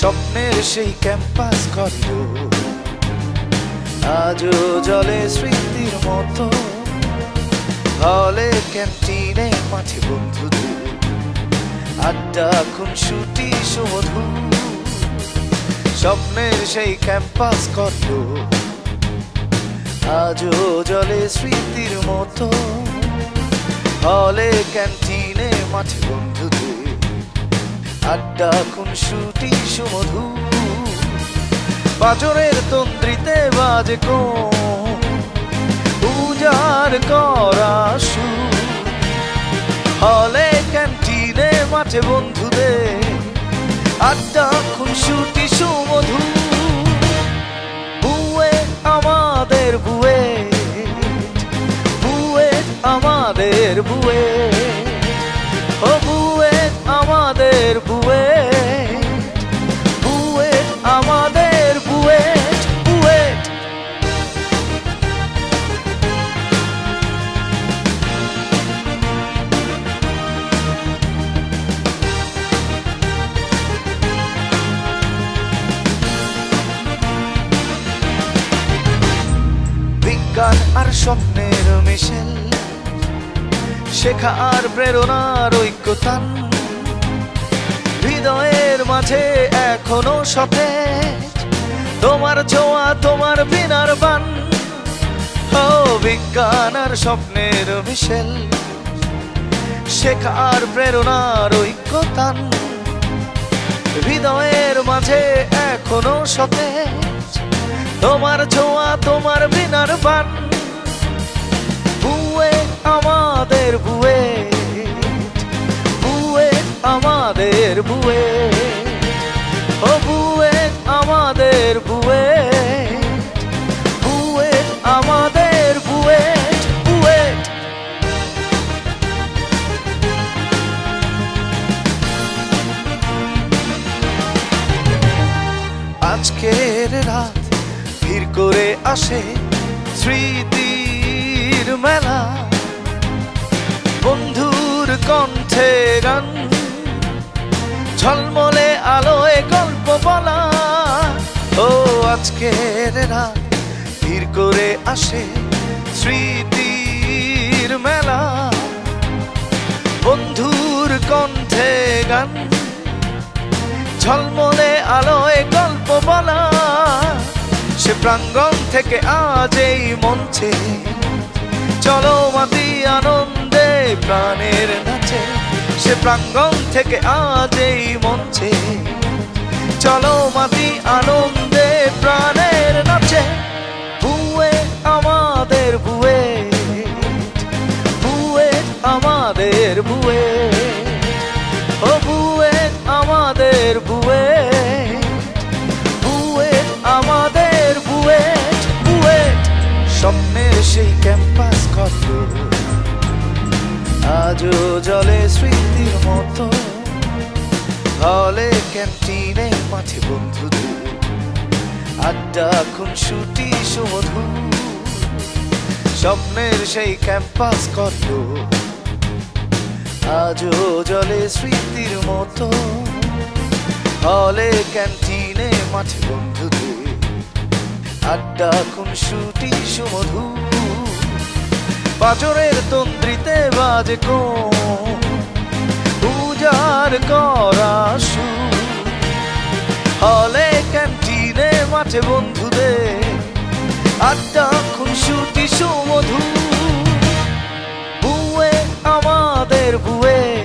স্বপ্নের সেই campus corridor আজও জলে স্মৃতির মতো। হলে ক্যান্টিনে মাঠে বন্ধুদের আড্ডা খুনসুটি সুমধুর। স্বপ্নের সেই ক্যাম্পাস করিডোর আজও জলে স্মৃতির মতো। হলে ক্যান্টিনে মাঠে বন্ধুদের আড্ডা খুনসুটি সুমধুর। পাঁচরের তন্দ্রিতে বাজে কোন উজাড় করা সুর। হলে ক্যান্টিনে মাঠে বন্ধুদের আড্ডা খুনসুটি সুমধুর। বুয়েট আমাদের বুয়েট, বুয়েট আমাদের বুয়েট, ও বুয়েট আমাদের বুয়েট, বুয়েট আমাদের বুয়েট, বুয়েট। বিজ্ঞান আর স্বপ্নের মিশেল, শেখা আর প্রেরণার ঐক্যতান। হৃদয়ের মাঝে এখনো সতেজ তোমার ছোঁয়া, তোমার বিনার বান। ও বিজ্ঞান আর স্বপ্নের মিশেল, শেখা আর প্রেরণার ঐক্যতান। হৃদয়ের মাঝে এখনো সতেজ তোমার ছোঁয়া, তোমার বিনার বান। বুয়েট আমাদের বুয়েট, বুয়েট আমাদের বুয়েট, ও বুয়েট আমাদের বুয়েট, বুয়েট আমাদের বুয়েট, বুয়েট। আজকের রাত ভিড় করে আসে স্মৃতির মেলা। বন্ধুর কণ্ঠে গান, ঝলমলে আলোয় গল্প বলা। ও আজকের রাত ভিড় করে আসে স্মৃতির মেলা। বন্ধুর কণ্ঠে গান, ঝলমলে আলোয় গল্প বলা। সে প্রাঙ্গণ থেকে আজ এই মঞ্চে চলো মাতি আনন্দে প্রাণের নাচে। সে প্রাঙ্গণ থেকে আজ এই মঞ্চে চলো মাতি আনন্দে প্রাণের নাচে। বুয়েট আমাদের বুয়েট, বুয়েট আমাদের বুয়েট, ও বুয়েট আমাদের বুয়েট, বুয়েট আমাদের বুয়েট, বুয়েট। স্বপ্নের সেই ক্যাম্পাস করিডোর আজও জলে স্মৃতির মতো। হলে ক্যান্টিনে মাঠে বন্ধুদের আড্ডা খুনসুটি সুমধুর। স্বপ্নের সেই ক্যাম্পাস করিডোর আজও জলে স্মৃতির মতো। হলে ক্যান্টিনে মাঠে বন্ধুদের আড্ডা খুনসুটি সুমধুর। পাঁচরের তন্দ্রিতে বাজে কোন উজাড় করা সুর। হলে ক্যান্টিনে মাঠে বন্ধুদের আড্ডা খুনসুটি সুমধুর। বুয়েট আমাদের বুয়েট,